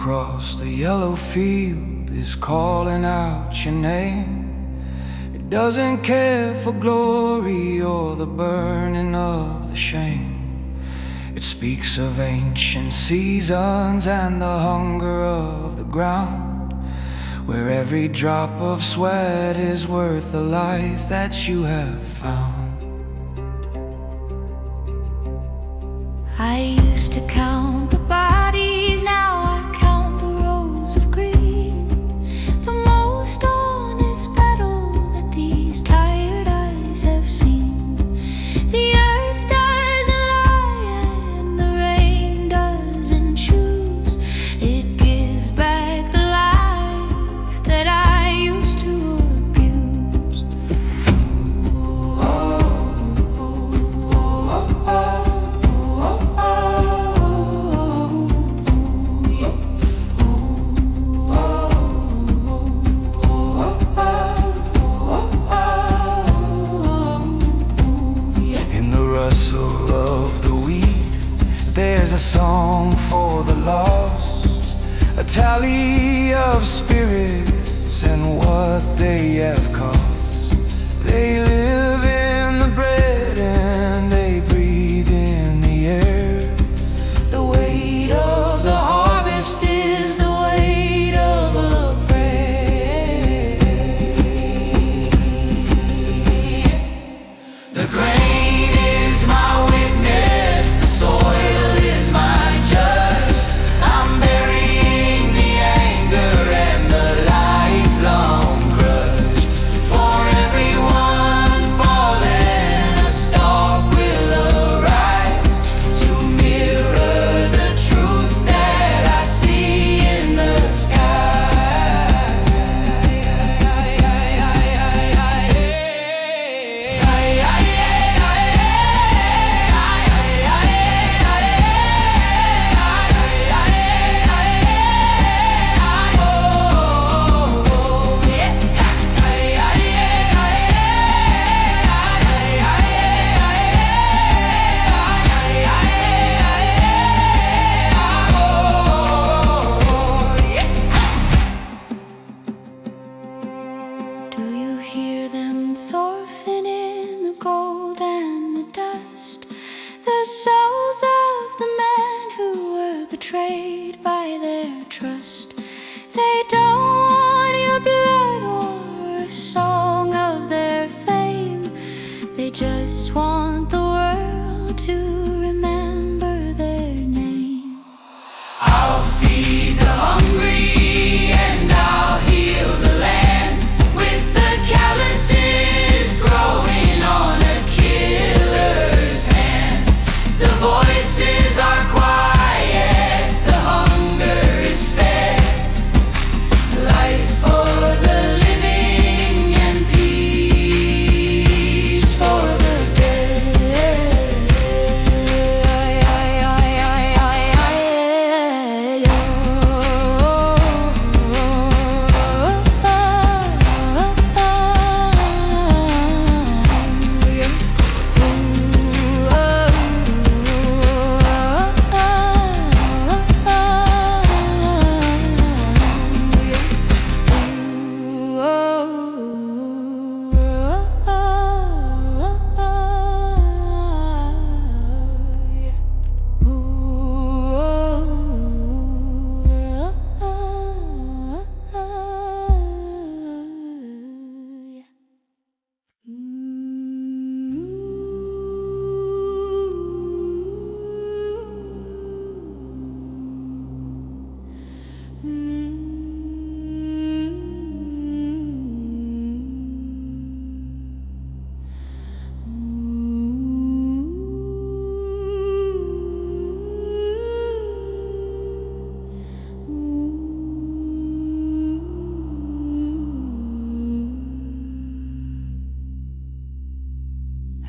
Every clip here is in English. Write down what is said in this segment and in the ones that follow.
across the yellow field is calling out your name. It doesn't care for glory or the burning of the shame. It speaks of ancient seasons and the hunger of the ground, where every drop of sweat is worth the life that you have found. I used to count the bodies, now I count the rows of green. The most honest battle that these tired eyes have seen. The earth doesn't lie and the rain doesn't choose. It gives back the life that I used to abuse. There's a song for the lost, a tally of spirits and what they have cost. They live in the bread and they breathe in the air. The weight of the harvest is the weight of a prayer. The grain is my witness, the soil is my judge. I'm burying the anger and the lifelong grudge. For everyone fallen, a stalk will arise to mirror the truth that I see in the sky. Do you hear them, Thorfinn, in the gold and the dust? The souls of the men who were betrayed by their trust. They don't want your blood or a song of their fame. They just want the world to remember their name. I'll feed the hungry and I'll heal the land with the calluses growing on a killer's hand. The voices are quiet, the hunger is fed. Life for the living and peace for the dead.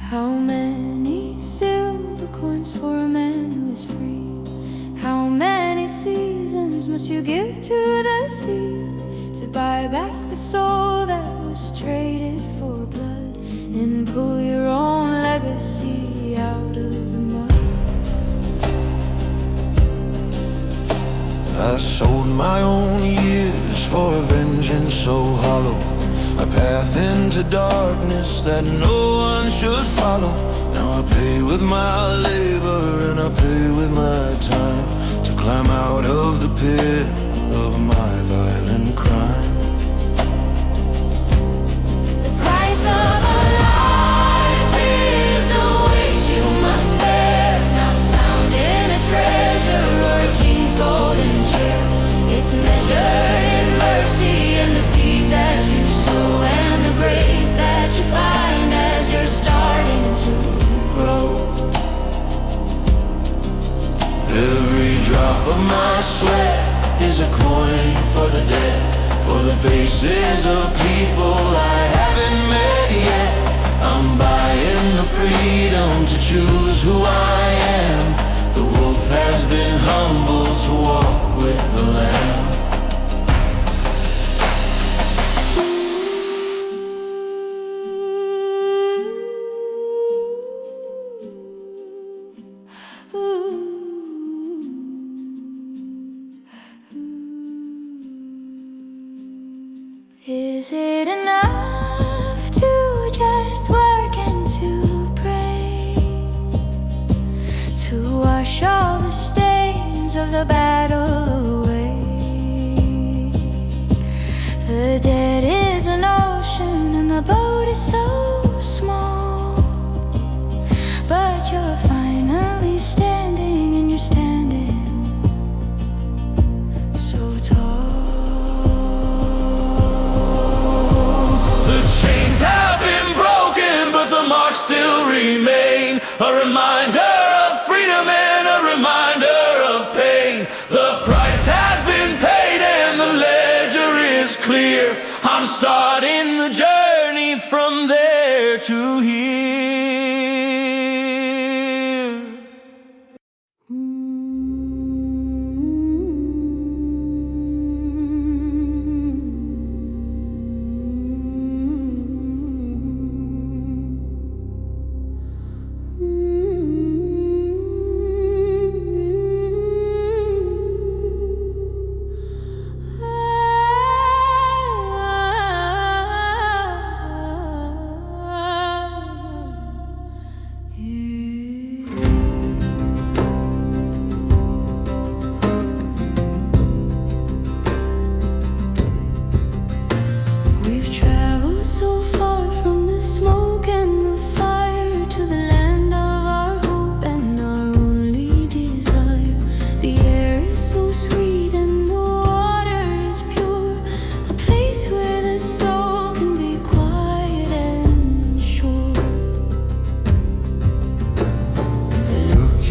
How many silver coins for a man who is free? How many seasons must you give to the sea to buy back the soul that was traded for blood and pull your own legacy out of the mud? I sold for vengeance so hollow, a path into darkness that no one should follow. Now I pay with my labor and I pay with my time to climb out of the pit of my violent crime. The price of a life is a weight you must bear, not found in a treasure or a king's golden chair. It's measured in mercy and the seeds that you sow and the grace that you find as you're starting to grow. Every drop of my sweat is a coin for the dead, for the faces of people I haven't met yet. I'm buying the freedom to choose who I am. The wolf has been humbled to walk with the lamb. Is it enough to just work and to pray, to wash all the stains of the battle away? The dead is an ocean and the boat is so small, but you're finally standing and you're standing so tall. Chains have been broken, but the marks still remain. A reminder of freedom and a reminder of pain. The price has been paid and the ledger is clear. I'm starting the journey from there to here.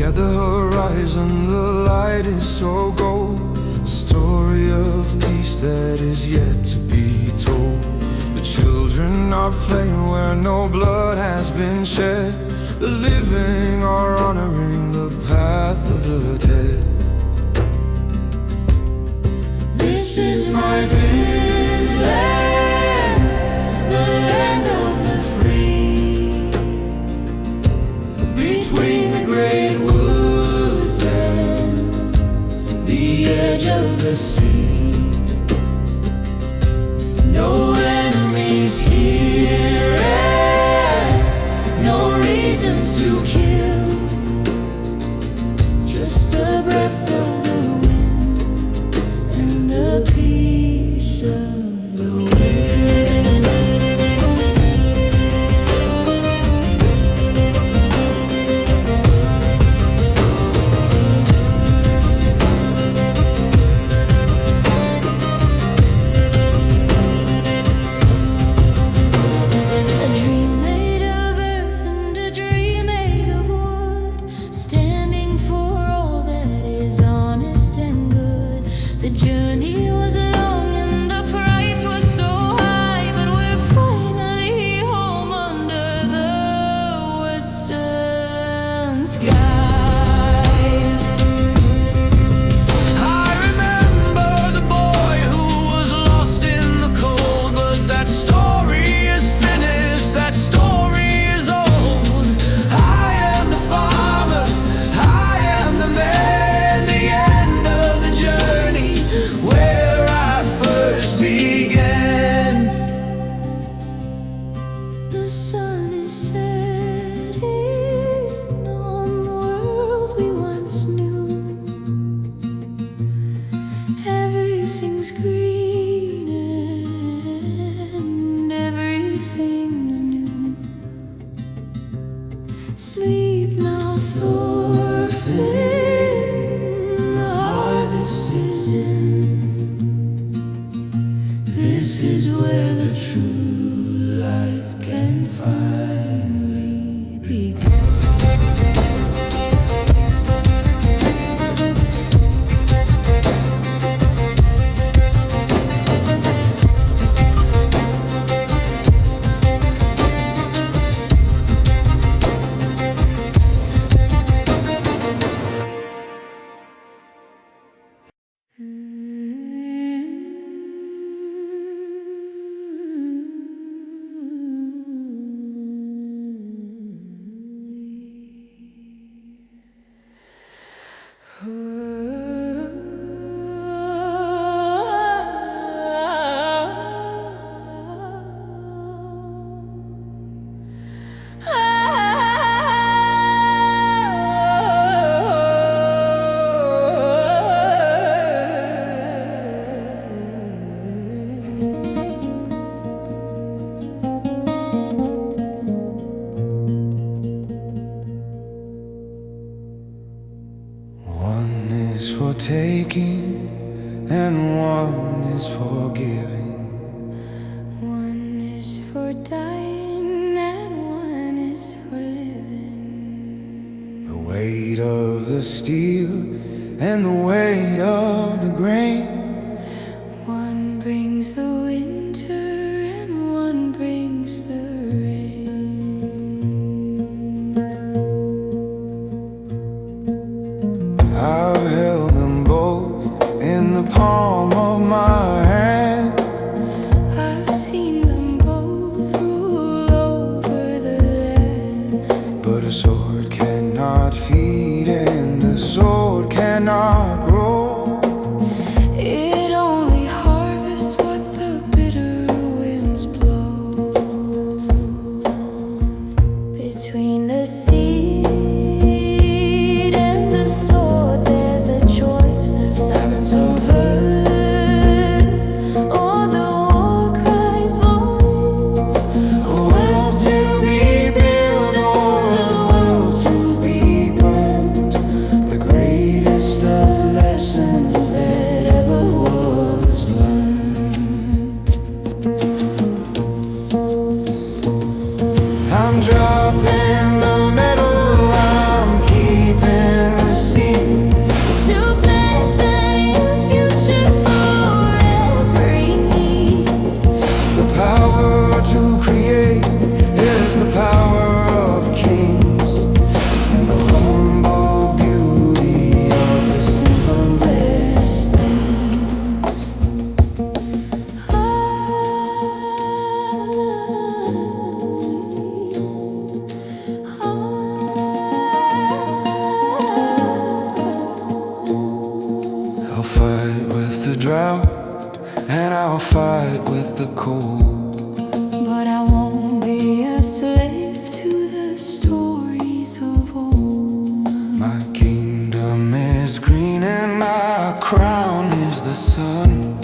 The horizon, the light is so gold, a story of peace that is yet to be told. The children are playing where no blood has been shed. The living are honoring the path of the dead. This is my Vinland, the land of the free, between the great woods and the edge of the sea. No enemies here and no reasons to kill, just the breath of the wind and the peace of the wind. A dream made of earth and a dream made of Sleep now, Thorfinn, the harvest is in. This is where the true life can finally begin. One is for taking, and one is for giving. One is for dying and one is for living. The weight of the steel and the weight of the grain. One brings the winter and one brings the rain. I've held them both in the palm of my hand. I've seen them both rule over the land. But a sword cannot feed and a sword cannot grow. It only harvests what the bitter winds blow. Between the seed and the sword, there's a choice. The silence of earth or the war cries voice. A world to be built or a world to be burned. The greatest of lessons that ever was learned. I'm dropping the metal, I'm keeping the seed. To plant a new future for every need. The power to create is the power of kings, and the humble beauty of the simplest things. I'll fight with the drought, and I'll fight with the cold. But I won't be a slave to the stories of old. My kingdom is green and my crown is the sun.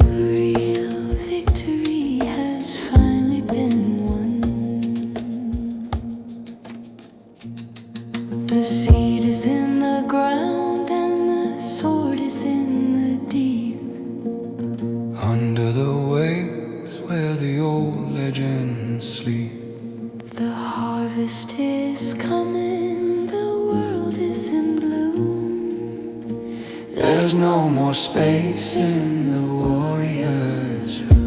Real victory has finally been won. The seed is in the ground and the sword is in the deep. Under the waves where the old legends sleep. The harvest is coming, the world is in bloom. There's no more space in the warrior's room.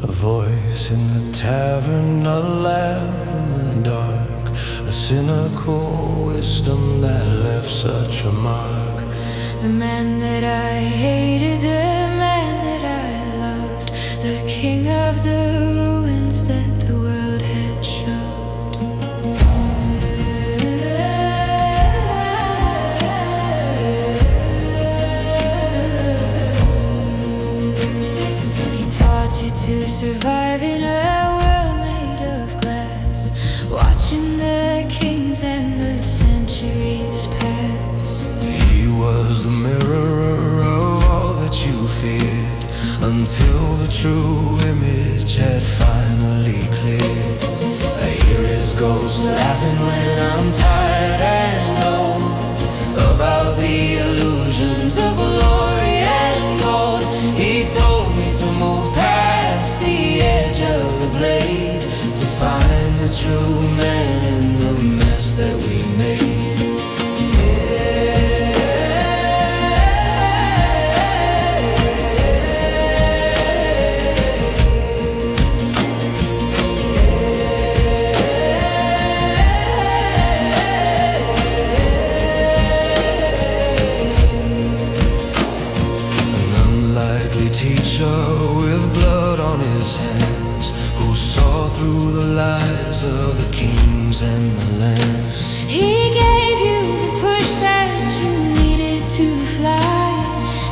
A voice in the tavern, a laugh in the dark, a cynical wisdom that left such a mark. The man that I hated, the man that I loved, the king of the ruins that the world had shoved. He taught you to survive in a world made of glass, watching the kings and the centuries pass. He was the mirror of all that you feared, until the true image had finally cleared. I hear his ghost laughing when I'm tired and old, about the illusions of glory and gold. He told me to move past the edge of the blade, to find the true man in the mess that we made. With blood on his hands, who saw through the lies of the kings and the lands. He gave you the push that you needed to fly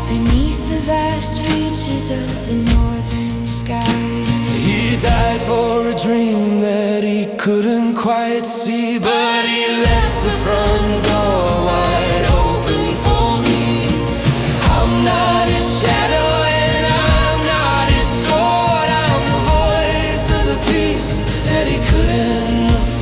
beneath the vast reaches of the northern sky. He died for a dream that he couldn't quite see, but he left the front door wide open for me. I'm not his shadow, that he couldn't afford.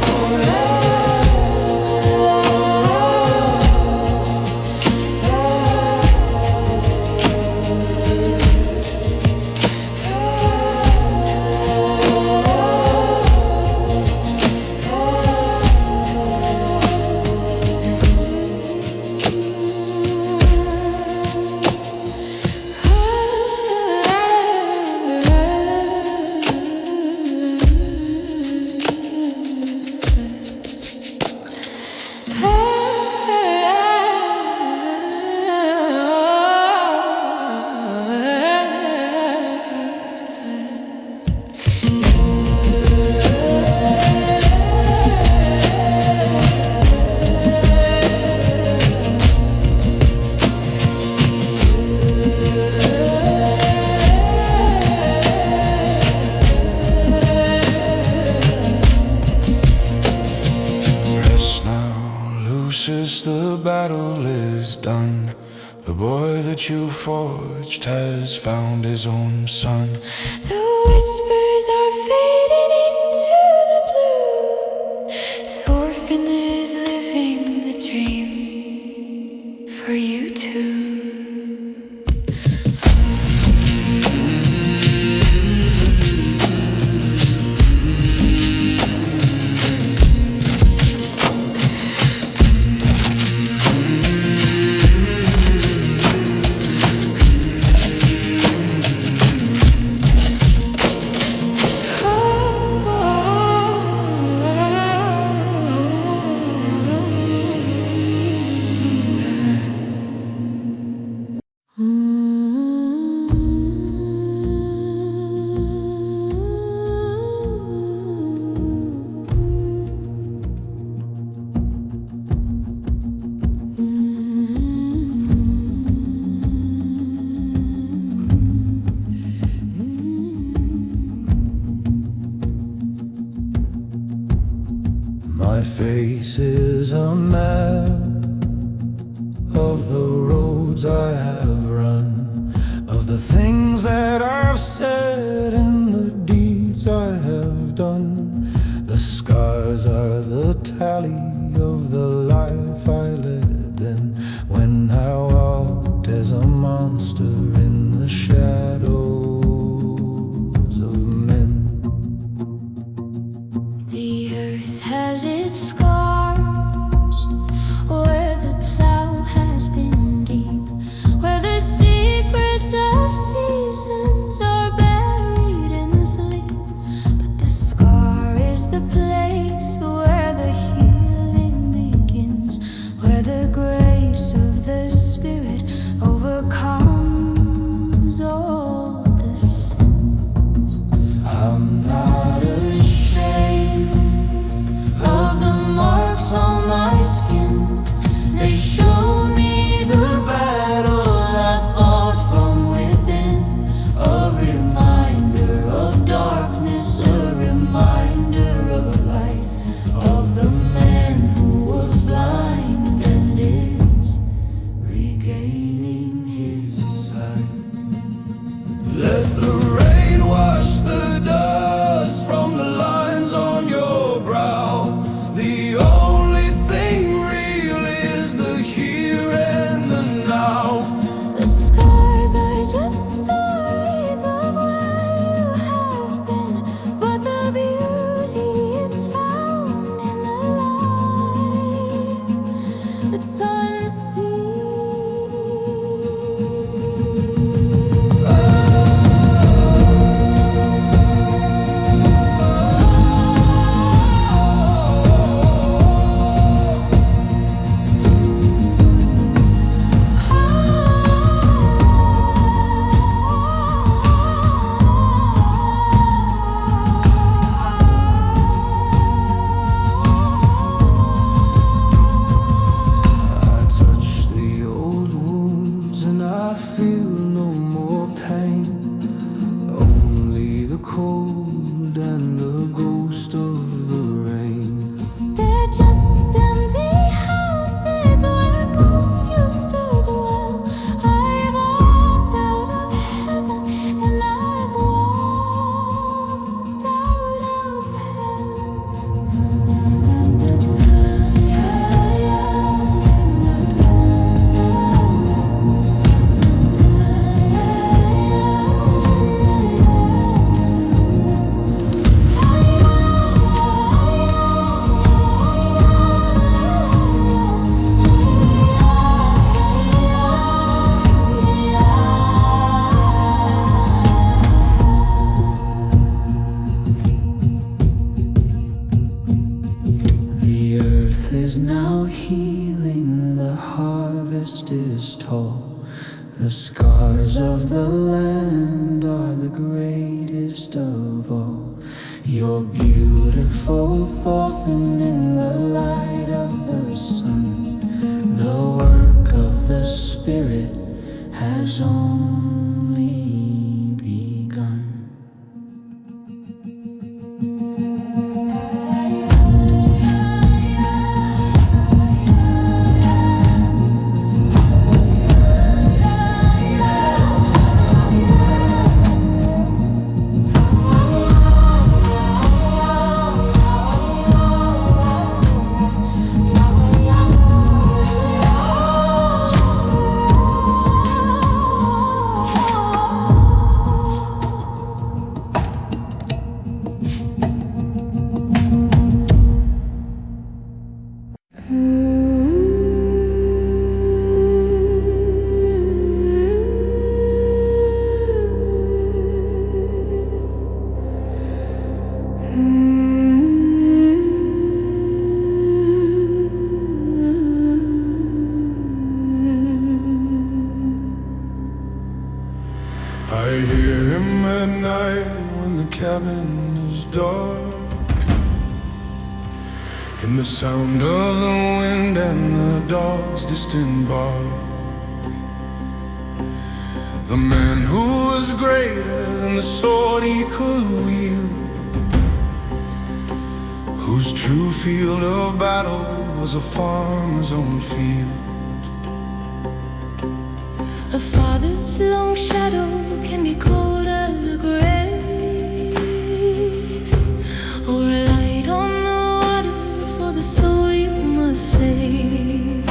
The battle is done. The boy that you forged has found his own son. The whispers are fading into the blue. Thorfinn is living the dream for you too. My face is a map of the roads I have run, of the things that I've said and the deeds I have done. The scars are the tally of the life I led then, when I walked as a monster in the shadows of men. The earth has its scars, cold and the ghost of the rain. They're just empty houses where ghosts used to dwell. I've walked out of heaven and I've walked out of The earth is now healing, the harvest is tall. The scars of the land are the greatest of all. You're beautiful, Thorfinn, in the light of the sun. The work of the Spirit has only begun. I hear him at night when the cabin is dark, in the sound of the wind and the dog's distant bark. The man who was greater than the sword he could wield, whose true field of battle was a farmer's own field. a father's long shadow can be cold as a grave, or a light on the water for the soul you must save.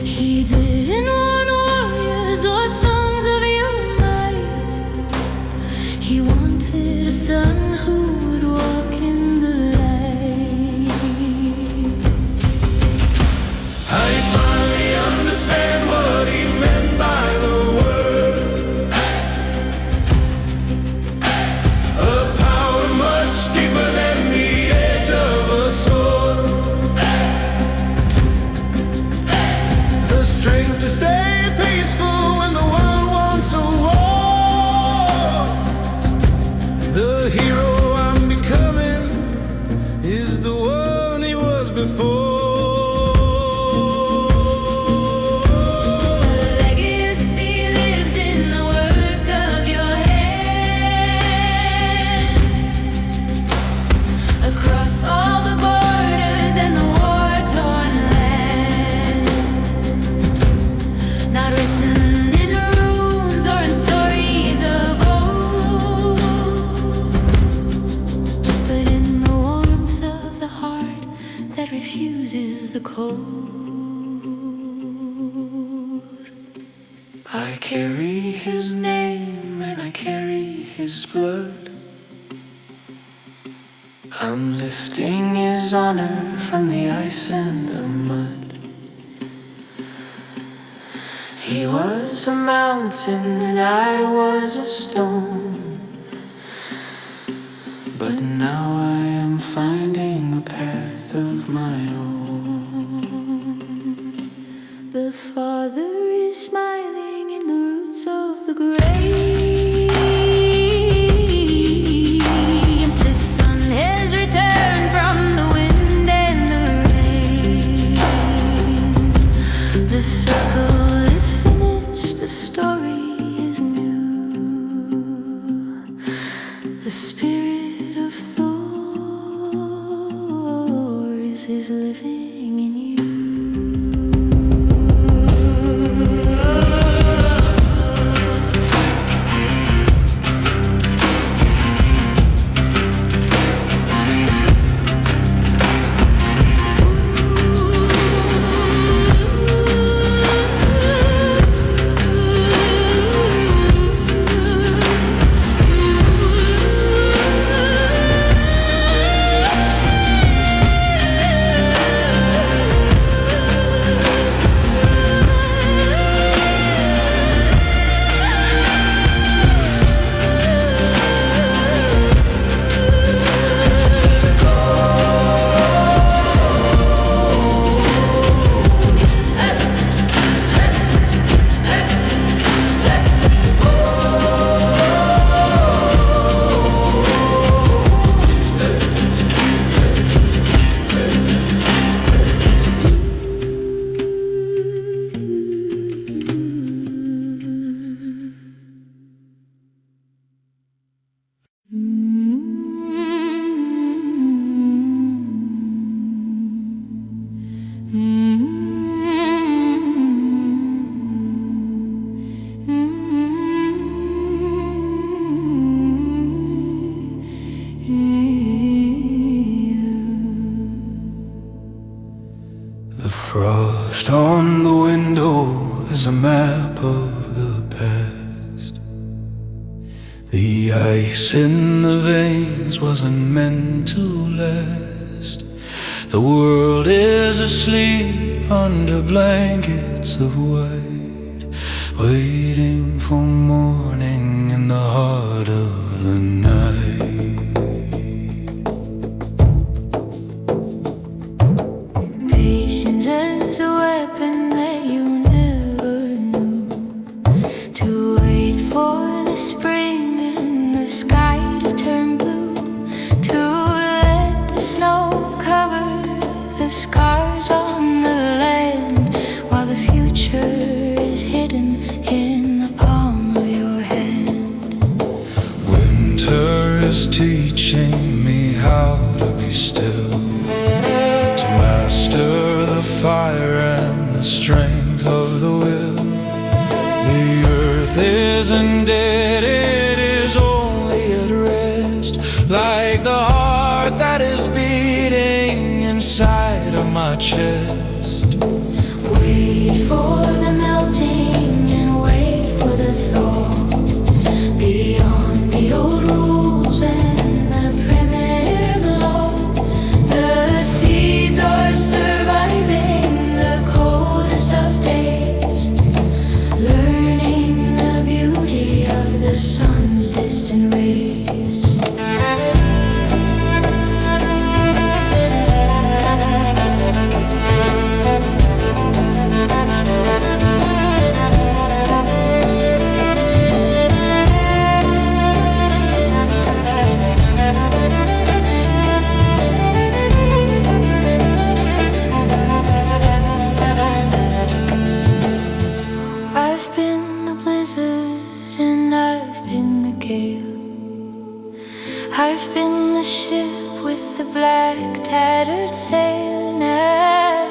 He didn't want warriors or songs of your might. He wanted a son who would walk in the light. I finally understand what he meant by the word. A power much deeper than the edge of a sword. The strength to stay peaceful when the world wants a war. The hero I'm becoming is the one he was before. The legacy lives in the work of your hand, across all the borders and the war-torn land. Not written in runes or in stories of old, but in the warmth of the heart that refuses the cold. I carry his name and I carry his blood. I'm lifting his honor from the ice and the mud. He was a mountain and I was a stone, but now I am finding a path of my own. The Father is smiling in the roots of the grave. The sun has returned from the wind and the rain. The circle is finished, the story is new. The spirit of Thors is living in you. The frost on the window is a map of the past. The ice in the veins wasn't meant to last. The world is asleep under blankets of white, waiting for morning in the heart of the night. Patience is a weapon that you never knew. To wait for the spring and the sky to turn blue. To let the snow cover the scars on the land, while the future is hidden in the palm of your hand. Winter is teaching me how to be still, to master the fire and the strength of the will. The earth isn't dead, it is only at rest, like the heart that is beating inside of my chest. Wait for the melting and wait for the thaw. Beyond the old rules and the primitive law, the seeds are surviving the coldest of days, learning the beauty of the sun's distant rays. I've been the blizzard and I've been the gale. I've been the ship with the black tattered sail. Now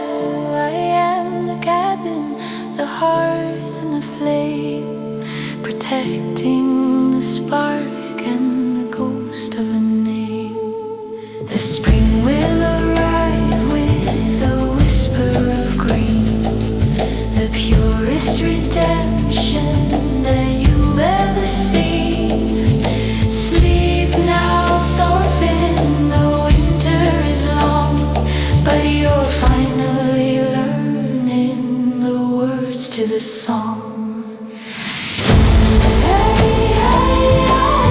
I am the cabin, the hearth and the flame, protecting the spark and the ghost of a name. The spring will arrive with a whisper of green, the purest redemption that you've ever seen. Sleep now, Thorfinn, the winter is long, but you're finally learning the words to the song. Hey, hey, hey.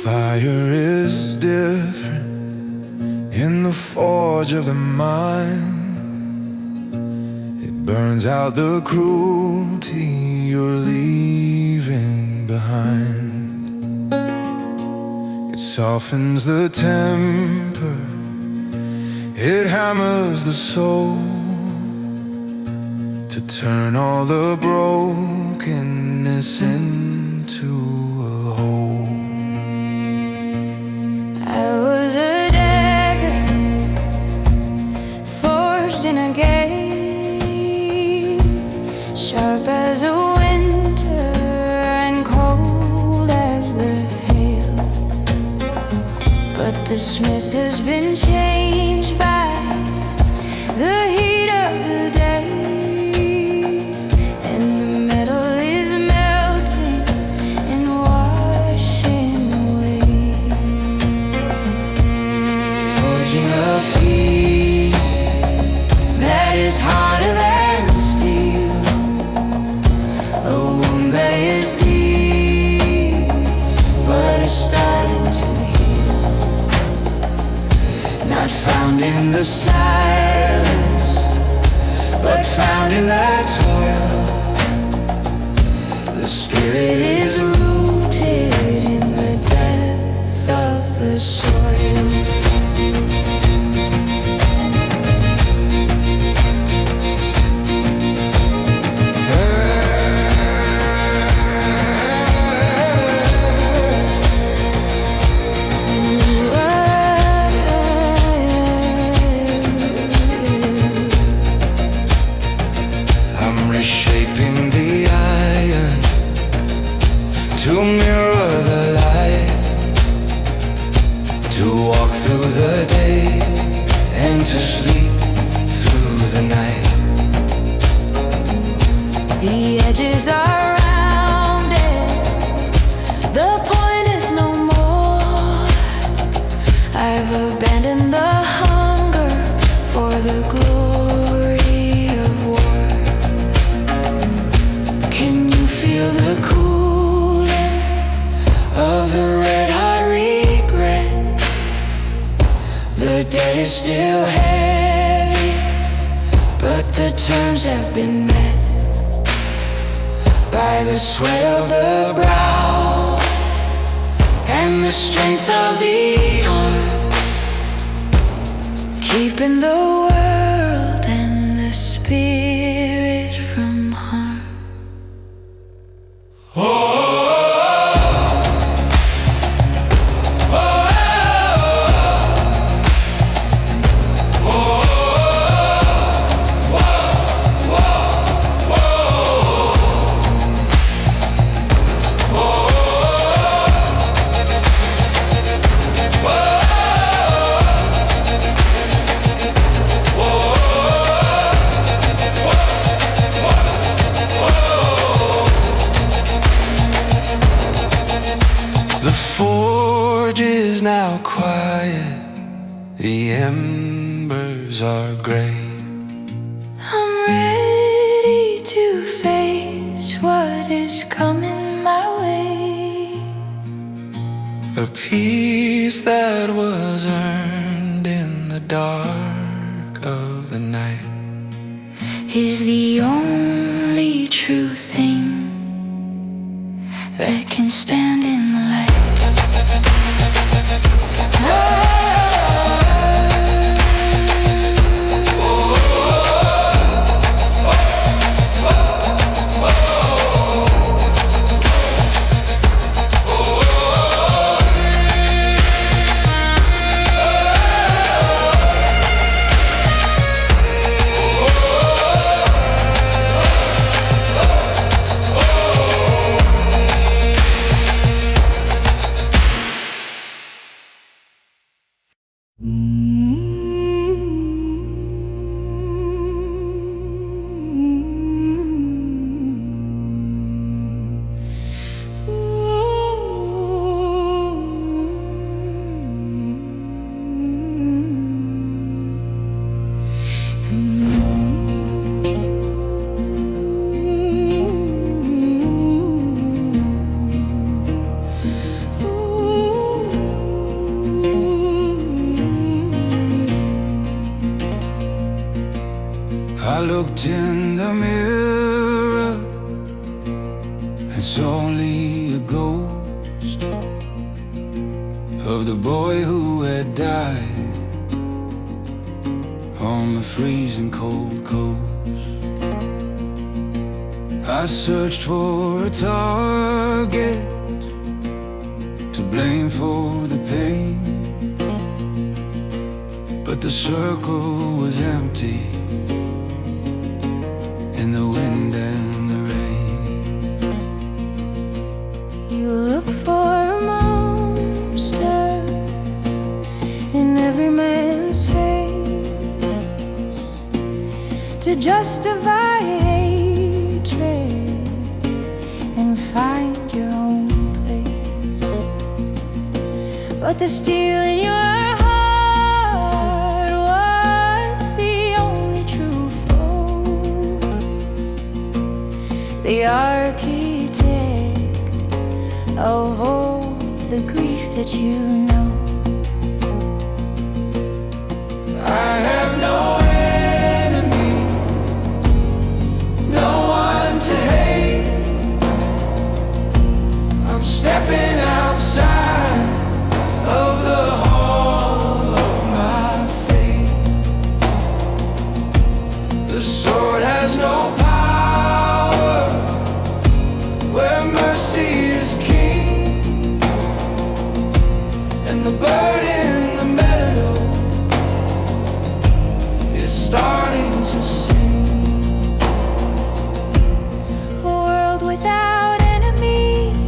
fire is different in the forge of the mind. It burns out the cruelty you're leaving behind. It softens the temper, it hammers the soul to turn all the brokenness into a whole. I was a dagger forged in a gate, sharp as a winter and cold as the hail. But the smith has been changed by the heat of the day, and the metal is melting and washing away. Forging a beat that is harder than steel, a wound that is deep but is starting to heal. Not found in the silence, but found in the toil. The spirit is rooted in the depth of the soil. Reshaping the iron to mirror the light, to walk through the day and to sleep through the night. The edges are rounded, the point is no more. I've abandoned the hunger for the glory of war. Can you feel the cooling of the red-hot regret? The debt is still heavy, but the terms have been met by the sweat of the brow and the strength of the arm, keeping the world and the spirit from harm. The forge is now quiet, the embers are gray. I'm ready to face what is coming my way. A peace that was earned in the dark of the night Is the only true thing that can stand in the light. looked in the mirror and saw only a ghost of the boy who had died on the freezing cold coast. I searched for a target to blame for the pain, but the circle was empty in the wind and the rain. You look for a monster in every man's face to justify hatred and find your own place. But the steel in your heart was the only true foe, the architect of all the grief that you know. I have no enemy, no one to hate. I'm stepping outside of the hall of my fate. The sword has no power where mercy is king, and the bird in the meadow is starting to sing. A world without enemies,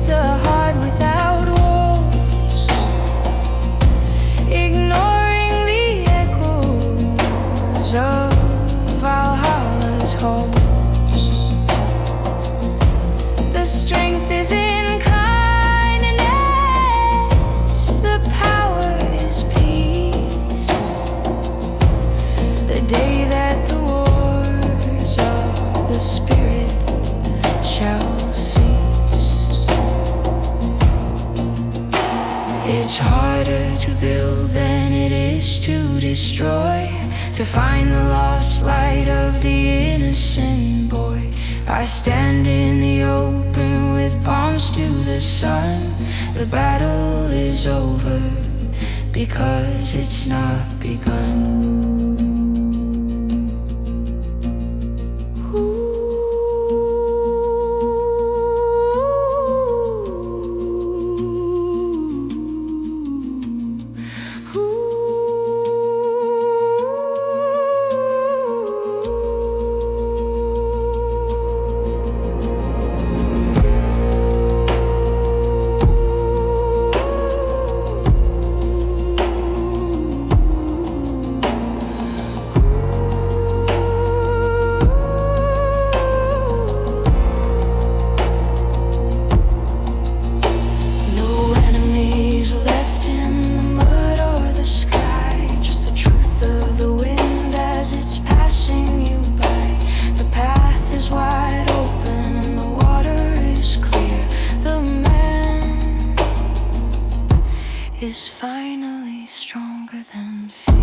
a heart without walls, ignoring the echoes of Valhalla's halls. The strength is in kindness, the power is peace. The day that the wars of the spirit shall cease. It's harder to build than it is to destroy, to find the lost light of the innocent boy. I stand in the open with palms to the sun. The battle is over because it's not begun. Is finally stronger than fear.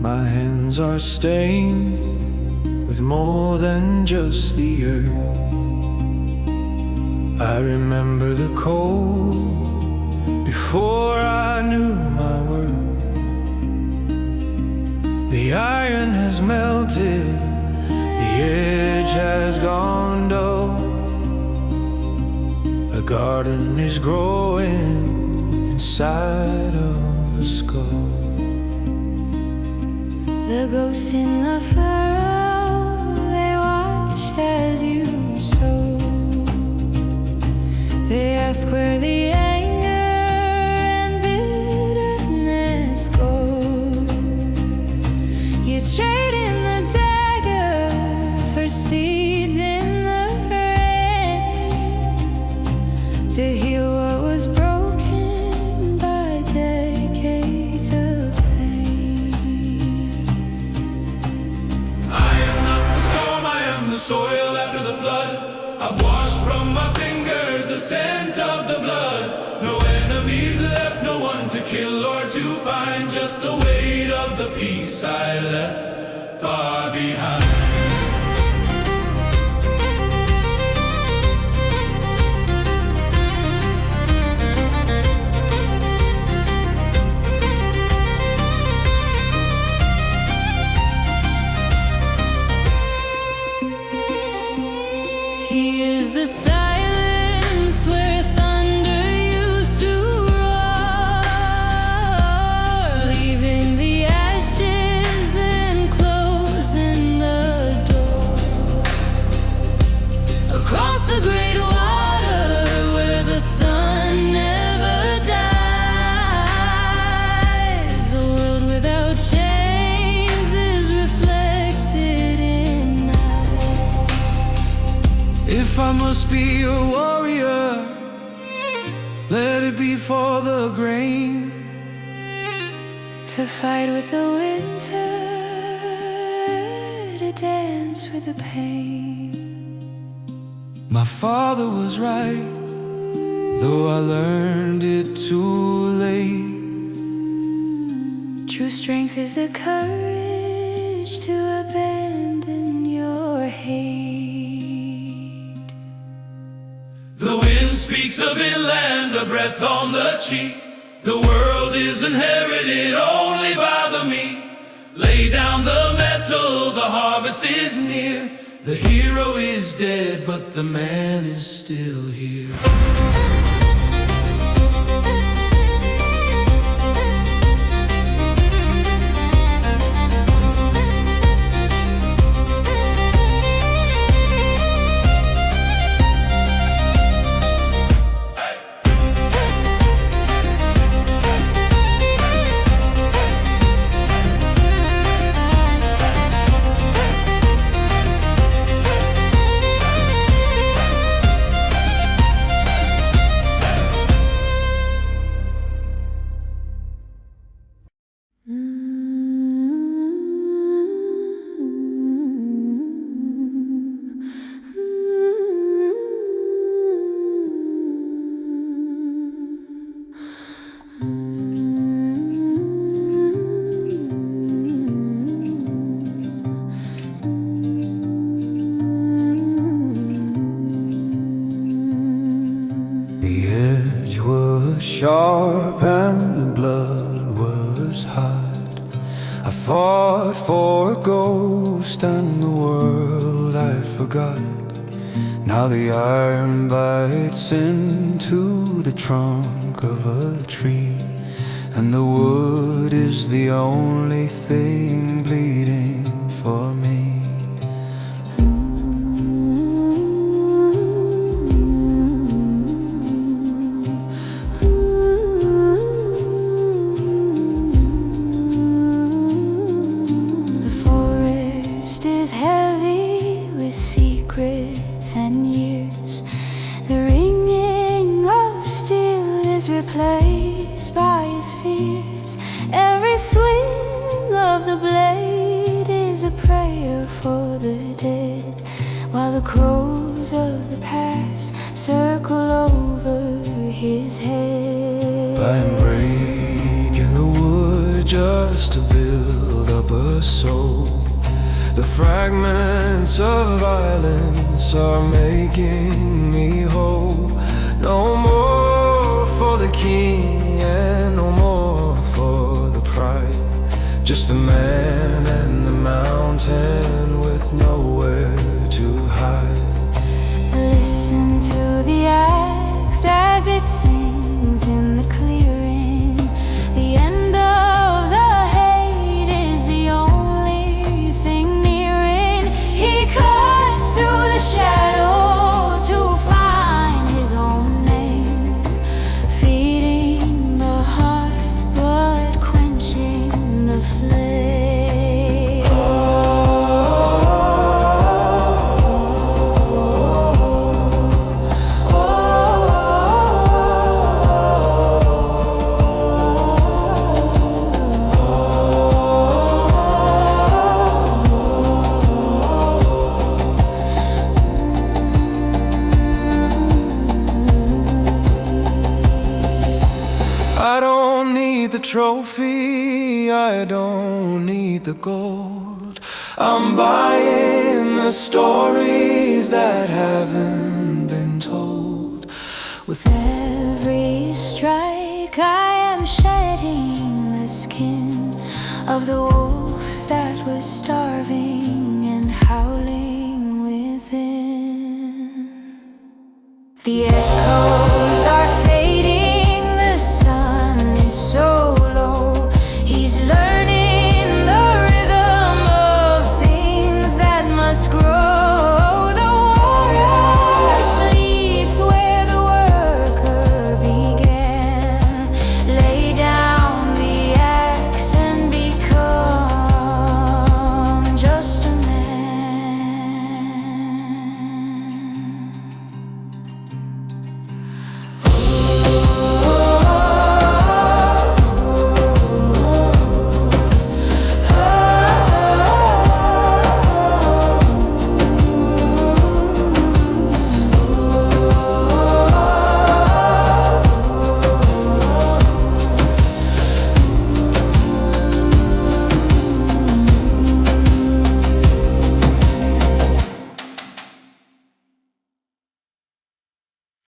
My hands are stained with more than just the earth. I remember the cold before I knew my worth. The iron has melted, the edge has gone dull. A garden is growing inside of a skull. The ghosts in the furrow, they watch as you sow. They ask where the anger and bitterness go. You trade in the dagger for seeds in the rain, to heal what was broken by decades of pain. I am not the storm, I am the soil after the flood. I've washed from my fingers the scent of the blood. No enemies left, no one to kill or to find. Just the weight of the peace I left far behind. He is the silence where thunder used to roar, leaving the ashes and closing the door. Across the great water where the sun never dies, a world without chains is reflected in eyes. If I must be a warrior, let it be for the grain. To fight with the winter, to dance with the pain. My father was right, though I learned it too late. True strength is the courage to abandon your hate. The wind speaks of Vinland, a breath on the cheek. The world is inherited only by the meek. Lay down the metal, the harvest is near. The hero is dead, but the man is still here. Sharp and the blood was hot. I fought for a ghost and the world I forgot. Now the iron bites into the trunk of a tree, and the wood is the only thing bleeding for me. Replaced by his fears. Every swing of the blade is a prayer for the dead, while the crows of the past circle over his head. I'm breaking the wood just to build up a soul. The fragments of violence are making me whole. No more for the king care no more for the pride. Just a man and the mountain with nowhere to hide. Listen to the axe as it sings in the clearing. The end of the hate is the only thing nearing. He cuts through the shadow to find his own name, feeding the hearth but quenching the flame. I don't need the trophy, I don't need the gold. I'm buying the stories that haven't been told. With every strike I am shedding the skin of the wolf that was starving and howling within. The echo